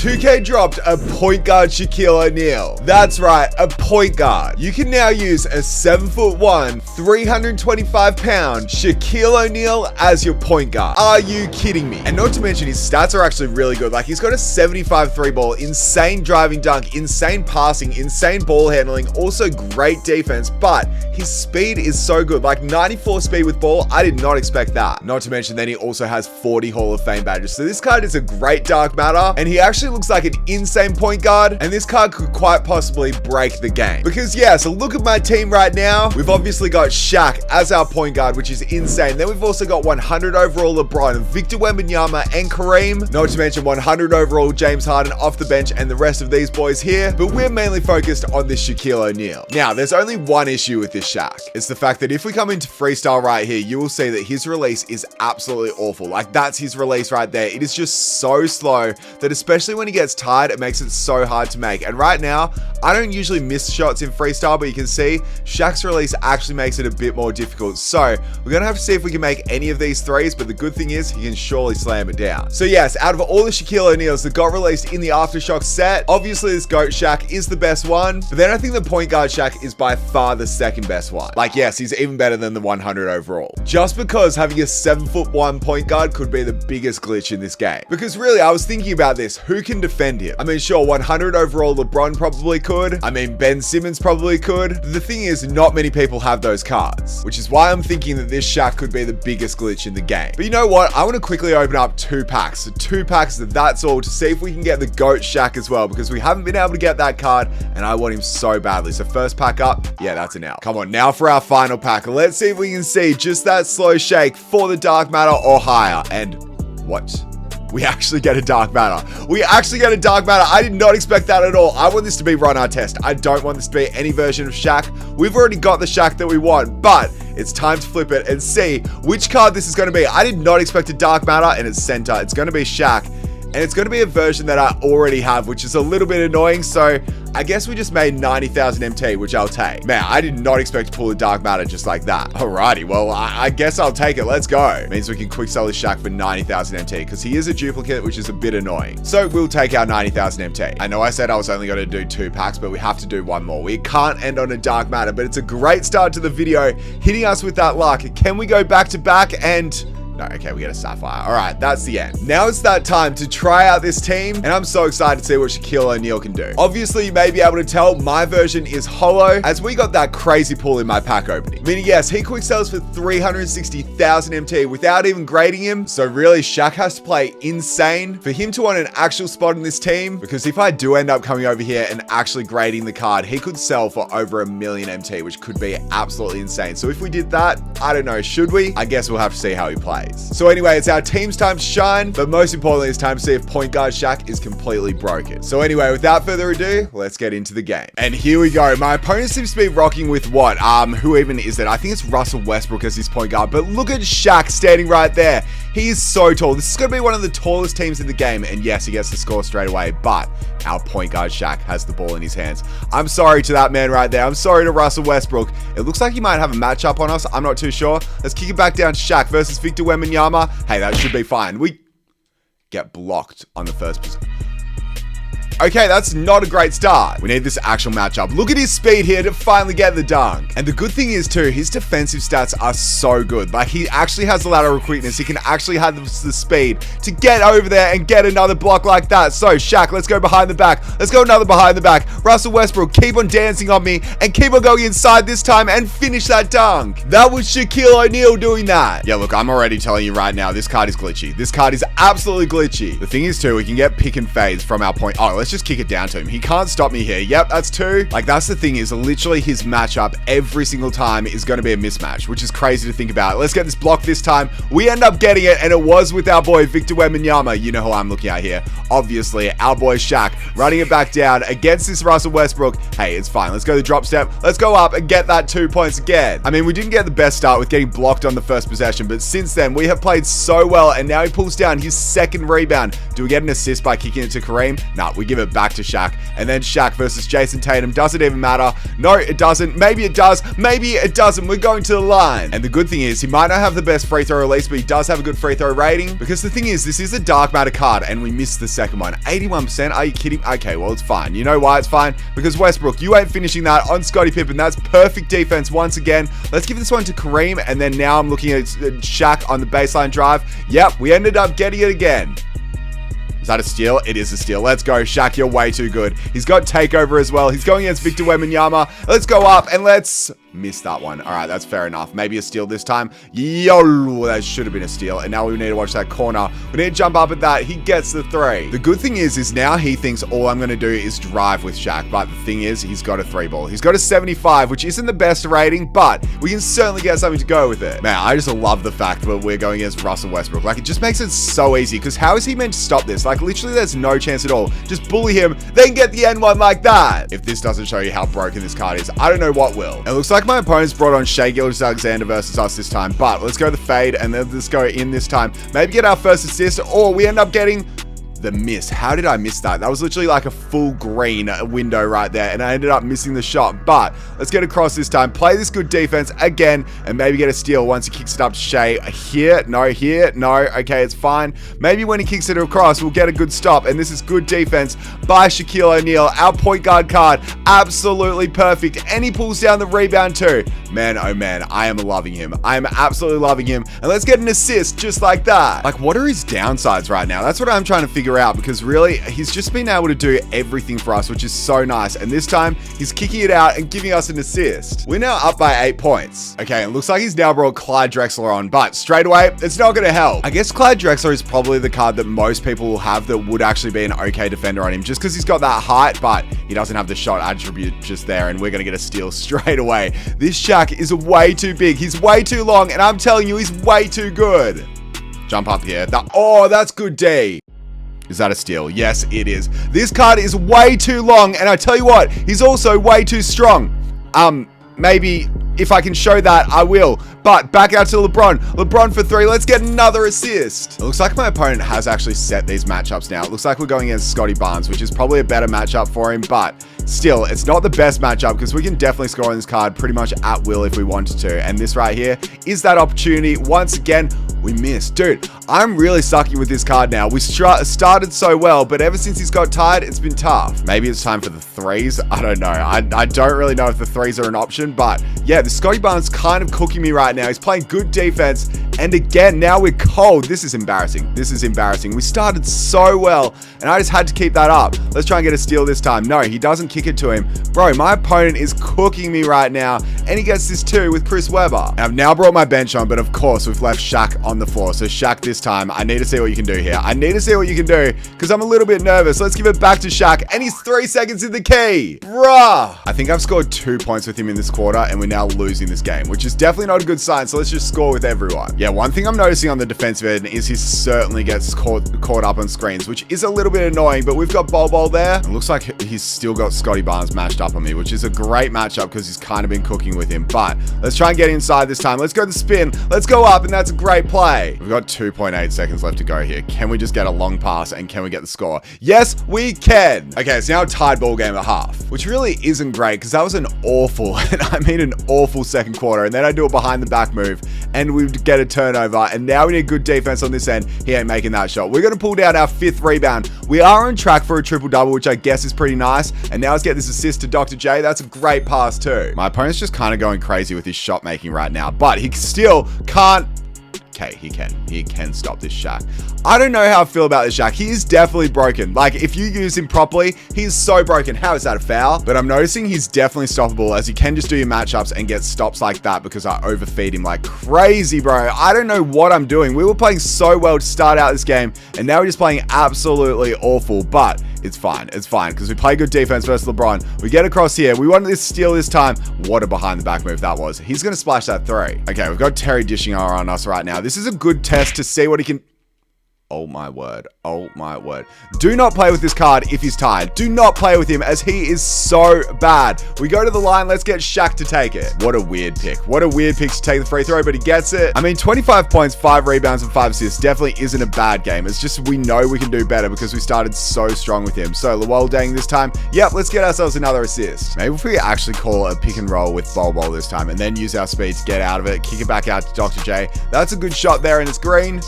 2K dropped a point guard Shaquille O'Neal. That's right, a point guard. You can now use a 7'1", 325-pound Shaquille O'Neal as your point guard. Are you kidding me? And not to mention his stats are actually really good. Like, he's got a 75 3 ball, insane driving dunk, insane passing, insane ball handling, also great defense, but his speed is so good. Like 94 speed with ball, I did not expect that. Not to mention then he also has 40 Hall of Fame badges. So this card is a great dark matter, and he actually looks like an insane point guard, and this card could quite possibly break the game. Because yeah, so look at my team right now. We've obviously got Shaq as our point guard, which is insane. Then we've also got 100 overall LeBron, Victor Wembanyama, and Kareem. Not to mention 100 overall James Harden off the bench and the rest of these boys here. But we're mainly focused on this Shaquille O'Neal. Now, there's only one issue with this Shaq. It's the fact that if we come into freestyle right here, you will see that his release is absolutely awful. Like, that's his release right there. It is just so slow that especially when he gets tired, it makes it so hard to make. And right now, I don't usually miss shots in freestyle, but you can see Shaq's release actually makes it a bit more difficult. So we're gonna have to see if we can make any of these threes, but the good thing is he can surely slam it down. So yes, out of all the Shaquille O'Neals that got released in the Aftershock set, obviously this GOAT Shaq is the best one, but then I think the point guard Shaq is by far the second best one. Like, yes, he's even better than the 100 overall. Just because having a 7'1" point guard could be the biggest glitch in this game. Because really, I was thinking about this, who can defend him? I mean, sure, 100 overall LeBron probably could. I mean, Ben Simmons probably could. The thing is, not many people have those cards, which is why I'm thinking that this Shaq could be the biggest glitch in the game. But you know what? I want to quickly open up 2 packs. So 2 packs, that's all, to see if we can get the GOAT Shaq as well, because we haven't been able to get that card, and I want him so badly. So first pack up, yeah, that's an L. Come on, now for our final pack. Let's see if we can see just that slow shake for the dark matter or higher. And what? We actually get a dark matter. We actually get a dark matter. I did not expect that at all. I want this to be Ron Artest. I don't want this to be any version of Shaq. We've already got the Shaq that we want, but it's time to flip it and see which card this is going to be. I did not expect a dark matter in its center. It's going to be Shaq, and it's going to be a version that I already have, which is a little bit annoying. So I guess we just made 90,000 MT, which I'll take. Man, I did not expect to pull a dark matter just like that. Alrighty, well, I guess I'll take it. Let's go. Means we can quick sell this Shaq for 90,000 MT, because he is a duplicate, which is a bit annoying. So we'll take our 90,000 MT. I know I said I was only going to do 2 packs, but we have to do 1 more. We can't end on a dark matter, but it's a great start to the video, hitting us with that luck. Can we go back to back? And no, okay, we get a sapphire. All right, that's the end. Now it's that time to try out this team, and I'm so excited to see what Shaquille O'Neal can do. Obviously, you may be able to tell my version is hollow, as we got that crazy pull in my pack opening. Meaning, yes, he quick sells for 360,000 MT without even grading him. So really, Shaq has to play insane for him to want an actual spot in this team, because if I do end up coming over here and actually grading the card, he could sell for over 1 million MT, which could be absolutely insane. So if we did that, I don't know, should we? I guess we'll have to see how he plays. So anyway, it's our team's time to shine, but most importantly, it's time to see if point guard Shaq is completely broken. So anyway, without further ado, let's get into the game. And here we go. My opponent seems to be rocking with what? Who even is it? I think it's Russell Westbrook as his point guard, but look at Shaq standing right there. He is so tall. This is going to be one of the tallest teams in the game, and yes, he gets the score straight away, but our point guard Shaq has the ball in his hands. I'm sorry to that man right there. I'm sorry to Russell Westbrook. It looks like he might have a matchup on us. I'm not too sure. Let's kick it back down to Shaq versus Victor Wembanyama. Hey, that should be fine. We get blocked on the first position. Okay, that's not a great start. We need this actual matchup. Look at his speed here to finally get the dunk. And the good thing is too, his defensive stats are so good. Like, he actually has the lateral quickness. He can actually have the speed to get over there and get another block like that. So Shaq, let's go behind the back. Let's go another behind the back. Russell Westbrook, keep on dancing on me and keep on going inside this time and finish that dunk. That was Shaquille O'Neal doing that. Yeah, look, I'm already telling you right now, this card is glitchy. This card is absolutely glitchy. The thing is too, we can get pick and fades from our point. Oh, let's just kick it down to him. He can't stop me here. Yep, that's 2. Like, that's the thing, is literally his matchup every single time is going to be a mismatch, which is crazy to think about. Let's get this block this time. We end up getting it, and it was with our boy Victor Wembanyama. You know who I'm looking at here. Obviously, our boy Shaq running it back down against this Russell Westbrook. Hey, it's fine. Let's go the drop step. Let's go up and get that 2 points again. I mean, we didn't get the best start with getting blocked on the first possession, but since then, we have played so well, and now he pulls down his second rebound. Do we get an assist by kicking it to Kareem? Nah, we give give it back to Shaq. And then Shaq versus Jason Tatum. Does it even matter? No, it doesn't. Maybe it does. Maybe it doesn't. We're going to the line. And the good thing is, he might not have the best free throw release, but he does have a good free throw rating. Because the thing is, this is a dark matter card, and we missed the second one. 81%? Are you kidding? Okay, well, it's fine. You know why it's fine? Because Westbrook, you ain't finishing that on Scottie Pippen. That's perfect defense once again. Let's give this one to Kareem, and then now I'm looking at Shaq on the baseline drive. Yep, we ended up getting it again. Is that a steal? It is a steal. Let's go, Shaq. You're way too good. He's got takeover as well. He's going against Victor Wembanyama. Let's go up and let's miss that one. All right, that's fair enough. Maybe a steal this time. Yo, that should have been a steal. And now we need to watch that corner. We need to jump up at that. He gets the three. The good thing is now he thinks all I'm going to do is drive with Shaq. But the thing is, he's got a three ball. He's got a 75, which isn't the best rating, but we can certainly get something to go with it. Man, I just love the fact that we're going against Russell Westbrook. Like, it just makes it so easy, because how is he meant to stop this? Like, literally, there's no chance at all. Just bully him, then get the N1 like that. If this doesn't show you how broken this card is, I don't know what will. It looks like my opponent's brought on Shai Gilgeous-Alexander versus us this time, but let's go the fade, and then let's go in this time. Maybe get our first assist, or we end up getting the miss. How did I miss that? That was literally like a full green window right there, and I ended up missing the shot. But let's get across this time, play this good defense again, and maybe get a steal once he kicks it up to Shai. Here, no, okay, it's fine. Maybe when he kicks it across, we'll get a good stop, and this is good defense by Shaquille O'Neal, our point guard card. Absolutely perfect, and he pulls down the rebound too. Man, oh man, I am loving him. I am absolutely loving him, and let's get an assist just like that. Like, what are his downsides right now? That's what I'm trying to figure out, because really, he's just been able to do everything for us, which is so nice. And this time, he's kicking it out and giving us an assist. We're now up by 8 points. Okay, it looks like he's now brought Clyde Drexler on, but straight away, it's not going to help. I guess Clyde Drexler is probably the card that most people will have that would actually be an okay defender on him, just because he's got that height, but he doesn't have the shot attribute just there, and we're going to get a steal straight away. This Shaq is way too big. He's way too long, and I'm telling you, he's way too good. Jump up here. Oh, that's good D. Is that a steal? Yes, it is. This card is way too long, and I tell you what, he's also way too strong. Maybe if I can show that, I will. But back out to LeBron. LeBron for three. Let's get another assist. It looks like my opponent has actually set these matchups now. It looks like we're going against Scottie Barnes, which is probably a better matchup for him, but still, it's not the best matchup, because we can definitely score on this card pretty much at will if we wanted to. And this right here is that opportunity. Once again, we missed. Dude, I'm really sucky with this card now. We started so well, but ever since he's got tired, it's been tough. Maybe it's time for the threes. I don't know. I don't really know if the threes are an option, but yeah, the Scottie Barnes kind of cooking me right now. He's playing good defense, and again, now we're cold. This is embarrassing. This is embarrassing. We started so well, and I just had to keep that up. Let's try and get a steal this time. No, he doesn't kick it to him. Bro, my opponent is cooking me right now, and he gets this too with Chris Webber. I've now brought my bench on, but of course, we've left Shaq on the floor. So Shaq this time, I need to see what you can do here. I need to see what you can do, because I'm a little bit nervous. Let's give it back to Shaq, and he's 3 seconds in the key. Bruh. I think I've scored 2 points with him in this quarter, and we're now losing this game, which is definitely not a good sign. So let's just score with everyone. Yeah, one thing I'm noticing on the defensive end is he certainly gets caught up on screens, which is a little bit annoying, but we've got Bol there. It looks like he's still got Scottie Barnes matched up on me, which is a great matchup because he's kind of been cooking with him. But let's try and get inside this time. Let's go the spin. Let's go up, and that's a great play. We've got 2.8 seconds left to go here. Can we just get a long pass, and can we get the score? Yes, we can. Okay, it's now a tied ball game at half, which really isn't great, because that was an awful, and I mean an awful second quarter. And then I do a behind the back move, and we get a turnover, and now we need good defense on this end. He ain't making that shot. We're going to pull down our 5th rebound. We are on track for a triple-double, which I guess is pretty nice. And now let's get this assist to Dr. J. That's a great pass too. My opponent's just kind of going crazy with his shot making right now, but he still can't. Okay, he can stop this Shaq. I don't know how I feel about this Shaq. He is definitely broken. Like, if you use him properly, he's so broken. How is that a foul? But I'm noticing he's definitely stoppable, as you can just do your matchups and get stops like that, because I overfeed him like crazy, bro. I don't know what I'm doing. We were playing so well to start out this game, and now we're just playing absolutely awful, but it's fine. It's fine, because we play good defense versus LeBron. We get across here. We wanted this steal this time. What a behind the back move that was. He's going to splash that 3. Okay, we've got Terry dishing on us right now. This is a good test to see what he can. Oh my word. Oh my word. Do not play with this card if he's tied. Do not play with him as he is so bad. We go to the line. Let's get Shaq to take it. What a weird pick. What a weird pick to take the free throw, but he gets it. I mean, 25 points, 5 rebounds, and 5 assists definitely isn't a bad game. It's just we know we can do better because we started so strong with him. So Luol Deng this time. Yep, let's get ourselves another assist. Maybe if we actually call a pick and roll with Bol Bol this time and then use our speed to get out of it, kick it back out to Dr. J. That's a good shot there and it's green.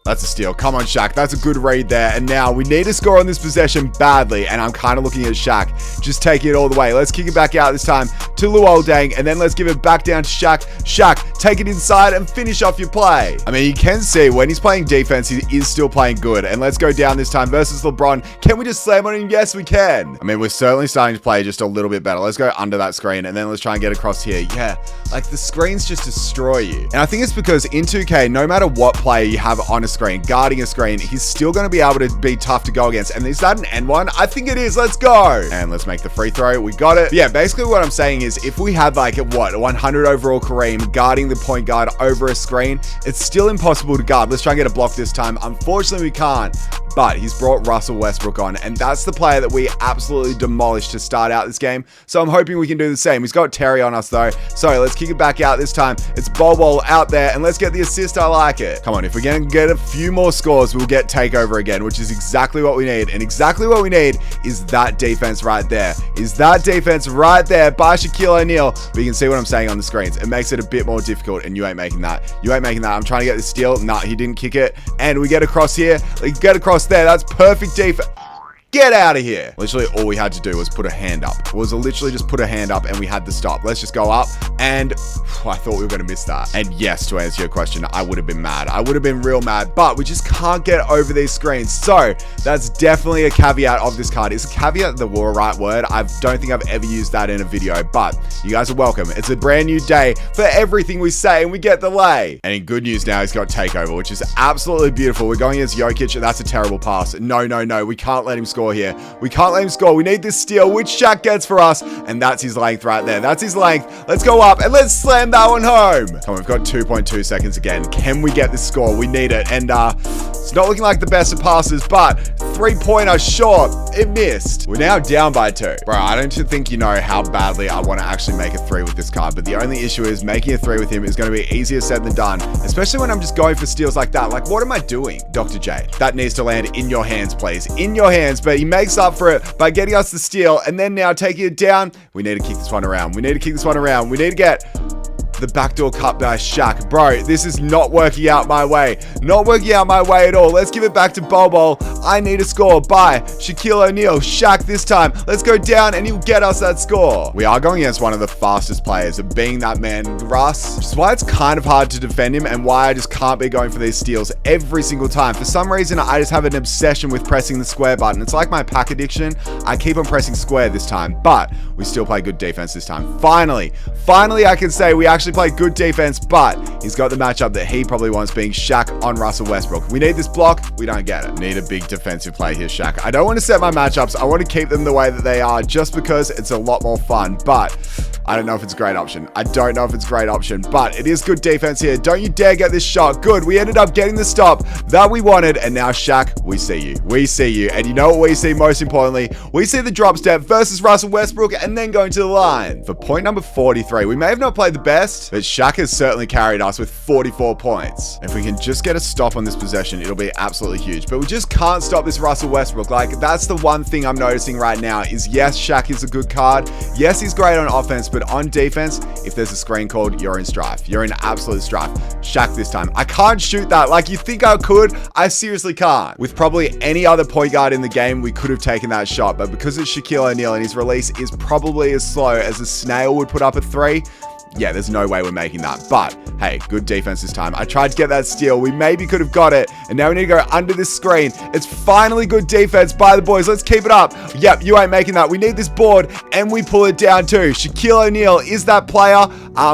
That's a steal. Come on, Shaq. That's a good read there. And now we need to score on this possession badly. And I'm kind of looking at Shaq. Just taking it all the way. Let's kick it back out this time to Luol Deng. And then let's give it back down to Shaq. Shaq, take it inside and finish off your play. I mean, you can see when he's playing defense, he is still playing good. And let's go down this time versus LeBron. Can we just slam on him? Yes, we can. I mean, we're certainly starting to play just a little bit better. Let's go under that screen. And then let's try and get across here. Yeah, like the screens just destroy you. And I think it's because in 2K, no matter what player you have on a screen, guarding a screen, he's still going to be able to be tough to go against. And is that an N1? I think it is. Let's go. And let's make the free throw. We got it. But yeah, basically what I'm saying is if we had like what, 100 overall Kareem guarding the point guard over a screen, it's still impossible to guard. Let's try and get a block this time. Unfortunately, we can't. But he's brought Russell Westbrook on, and that's the player that we absolutely demolished to start out this game. So I'm hoping we can do the same. He's got Terry on us though. So let's kick it back out this time. It's Bol Bol out there, and let's get the assist. I like it. Come on, if we're going to get a few more scores, we'll get takeover again, which is exactly what we need. And exactly what we need is that defense right there. Is that defense right there by Shaquille O'Neal. But you can see what I'm saying on the screens. It makes it a bit more difficult, and you ain't making that. You ain't making that. I'm trying to get the steal. Nah, he didn't kick it. And we get across here. We get across there. That's perfect defense. Get out of here. Literally all we had to do was put a hand up. It was literally just put a hand up and we had the stop. Let's just go up. And I thought we were going to miss that. And yes, to answer your question, I would have been mad. I would have been real mad, but we just can't get over these screens. So that's definitely a caveat of this card. Is caveat the right word? I don't think I've ever used that in a video, but you guys are welcome. It's a brand new day for everything we say and we get the lay. And in good news now, he's got takeover, which is absolutely beautiful. We're going against Jokic and that's a terrible pass. No. We can't let him score here. We can't let him score. We need this steal, which Shaq gets for us. And that's his length right there. That's his length. Let's go up and let's slam that one home. Come on, we've got 2.2 seconds again. Can we get this score? We need it. And it's not looking like the best of passes, but 3-pointer short. It missed. We're now down by 2. Bro, I don't think you know how badly I want to actually make a 3 with this card. But the only issue is making a 3 with him is going to be easier said than done. Especially when I'm just going for steals like that. Like, what am I doing, Dr. J? That needs to land in your hands, please. In your hands. But he makes up for it by getting us the steal and then now taking it down. We need to kick this one around. We need to kick this one around. We need to get the backdoor cut by Shaq. Bro, this is not working out my way. Not working out my way at all. Let's give it back to Bol Bol. I need a score by Shaquille O'Neal. Shaq this time. Let's go down and he'll get us that score. We are going against one of the fastest players, being that man, Russ. Which is why it's kind of hard to defend him and why I just can't be going for these steals every single time. For some reason, I just have an obsession with pressing the square button. It's like my pack addiction. I keep on pressing square this time, but we still play good defense this time. Finally, I can say we actually play good defense, but he's got the matchup that he probably wants, being Shaq on Russell Westbrook. We need this block. We don't get it. Need a big defensive play here, Shaq. I don't want to set my matchups. I want to keep them the way that they are just because it's a lot more fun, but I don't know if it's a great option. I don't know if it's a great option, but it is good defense here. Don't you dare get this shot. Good. We ended up getting the stop that we wanted, and now Shaq, we see you. We see you, and you know what we see most importantly? We see the drop step versus Russell Westbrook and then going to the line. For point number 43, we may have not played the best, but Shaq has certainly carried us with 44 points. If we can just get a stop on this possession, it'll be absolutely huge, but we just can't stop this Russell Westbrook. Like, that's the one thing I'm noticing right now is yes, Shaq is a good card. Yes, he's great on offense, but on defense, if there's a screen called, you're in strife. You're in absolute strife. Shaq this time. I can't shoot that. Like, you think I could? I seriously can't. With probably any other point guard in the game, we could have taken that shot, but because it's Shaquille O'Neal and his release is probably as slow as a snail would put up a 3, yeah, there's no way we're making that. But hey, good defense this time. I tried to get that steal. We maybe could have got it. And now we need to go under this screen. It's finally good defense by the boys. Let's keep it up. Yep, you ain't making that. We need this board and we pull it down too. Shaquille O'Neal is that player.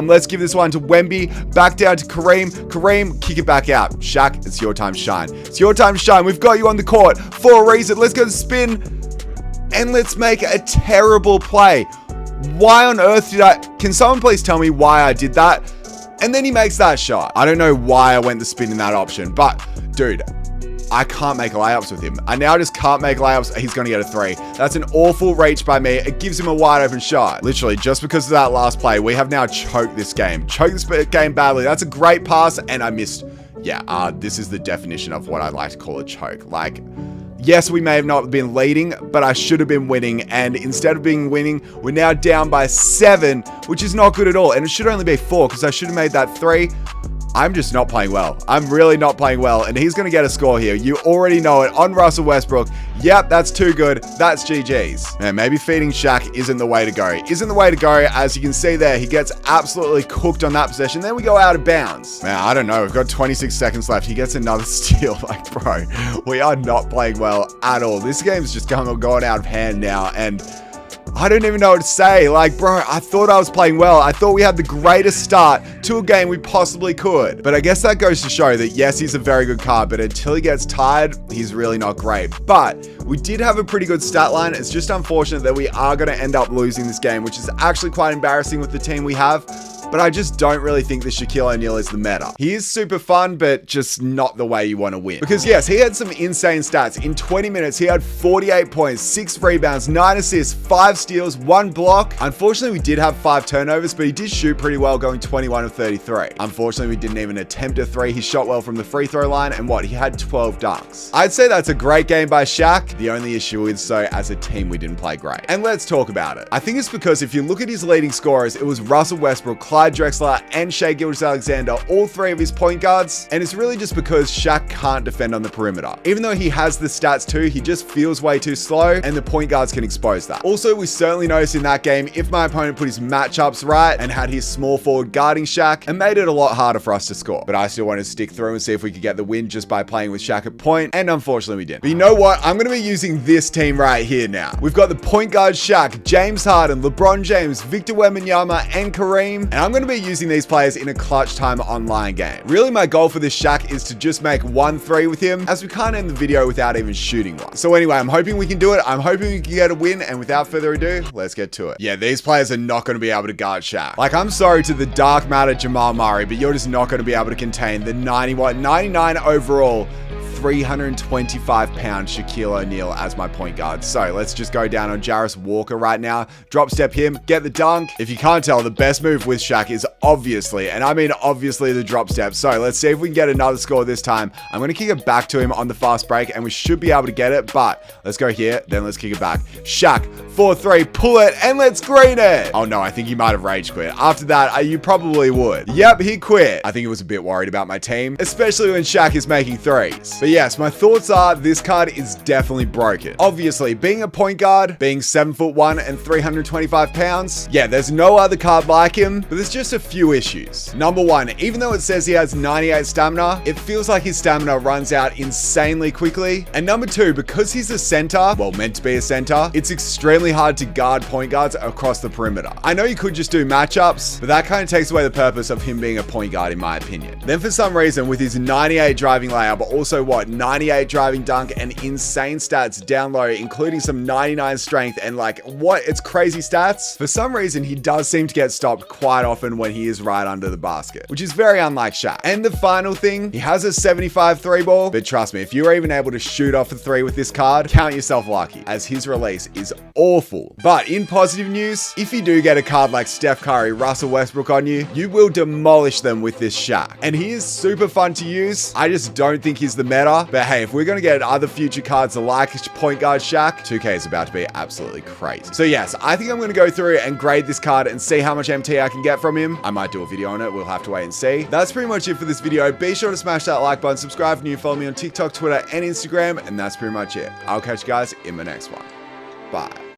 Let's give this one to Wemby. Back down to Kareem. Kareem, kick it back out. Shaq, it's your time to shine. It's your time to shine. We've got you on the court for a reason. Let's go to spin and let's make a terrible play. Why on earth did can someone please tell me why I did that? And then he makes that shot. I don't know why I went the spin in that option, but dude, I can't make layups with him. I now just can't make layups. He's going to get a 3. That's an awful reach by me. It gives him a wide open shot. Literally, just because of that last play, we have now choked this game. Choked this game badly. That's a great pass, and I missed. Yeah, this is the definition of what I like to call a choke. Like, yes, we may have not been leading, but I should have been winning. And instead of being winning, we're now down by 7, which is not good at all. And it should only be 4 because I should have made that 3. I'm just not playing well. I'm really not playing well. And he's going to get a score here. You already know it on Russell Westbrook. Yep, that's too good. That's GG's. Man, maybe feeding Shaq isn't the way to go. Isn't the way to go. As you can see there, he gets absolutely cooked on that possession. Then we go out of bounds. Man, I don't know. We've got 26 seconds left. He gets another steal. Like, bro, we are not playing well at all. This game's just going out of hand now. And I don't even know what to say. Like, bro, I thought I was playing well. I thought we had the greatest start to a game we possibly could. But I guess that goes to show that, yes, he's a very good card, but until he gets tired, he's really not great. But we did have a pretty good stat line. It's just unfortunate that we are going to end up losing this game, which is actually quite embarrassing with the team we have. But I just don't really think that Shaquille O'Neal is the meta. He is super fun, but just not the way you want to win. Because yes, he had some insane stats. In 20 minutes, he had 48 points, 6 rebounds, 9 assists, 5 steals, 1 block. Unfortunately, we did have 5 turnovers, but he did shoot pretty well, going 21 of 33. Unfortunately, we didn't even attempt a 3. He shot well from the free throw line, and he had 12 dunks. I'd say that's a great game by Shaq. The only issue is, so as a team, we didn't play great. And let's talk about it. I think it's because if you look at his leading scorers, it was Russell Westbrook, Clyde Drexler, and Shai Gilgeous-Alexander, all 3 of his point guards. And it's really just because Shaq can't defend on the perimeter. Even though he has the stats too, he just feels way too slow, and the point guards can expose that. Also, we certainly noticed in that game, if my opponent put his matchups right and had his small forward guarding Shaq, it made it a lot harder for us to score. But I still wanted to stick through and see if we could get the win just by playing with Shaq at point, and unfortunately we didn't. But you know what? I'm going to be using this team right here now. We've got the point guard Shaq, James Harden, LeBron James, Victor Wembanyama, and Kareem, and I'm going to be using these players in a clutch time online game. Really, my goal for this Shaq is to just make 1 3 with him, as we can't end the video without even shooting one. So anyway, I'm hoping we can do it. I'm hoping we can get a win, and without further ado, let's get to it. Yeah, these players are not going to be able to guard Shaq. Like, I'm sorry to the dark matter Jamal Murray, but you're just not going to be able to contain the 99 overall 325-pound Shaquille O'Neal as my point guard. So let's just go down on Jarris Walker right now. Drop step him, get the dunk. If you can't tell, the best move with Shaq is obviously, and I mean obviously, the drop step. So let's see if we can get another score this time. I'm going to kick it back to him on the fast break, and we should be able to get it, but let's go here, then let's kick it back. Shaq, 4-3, pull it, and let's green it. Oh no, I think he might have rage quit. After that, you probably would. Yep, he quit. I think he was a bit worried about my team, especially when Shaq is making threes. But yes, my thoughts are this card is definitely broken. Obviously, being a point guard, being 7'1" and 325 pounds, yeah, there's no other card like him, but there's just a few issues. Number 1, even though it says he has 98 stamina, it feels like his stamina runs out insanely quickly. And number 2, because he's a center, well, meant to be a center, it's extremely hard to guard point guards across the perimeter. I know you could just do matchups, but that kind of takes away the purpose of him being a point guard in my opinion. Then for some reason, with his 98 driving layup, but also 98 driving dunk and insane stats down low, including some 99 strength and it's crazy stats. For some reason, he does seem to get stopped quite often when he is right under the basket, which is very unlike Shaq. And the final thing, he has a 75 3 ball, but trust me, if you're even able to shoot off a 3 with this card, count yourself lucky, as his release is awful. But in positive news, if you do get a card like Steph Curry, Russell Westbrook on you, you will demolish them with this Shaq. And he is super fun to use. I just don't think he's the meta. But hey, if we're going to get other future cards like point guard Shaq, 2K is about to be absolutely crazy. So yes, I think I'm going to go through and grade this card and see how much MT I can get from him. I might do a video on it. We'll have to wait and see. That's pretty much it for this video. Be sure to smash that like button, subscribe if you're new, follow me on TikTok, Twitter, and Instagram. And that's pretty much it. I'll catch you guys in the next one. Bye.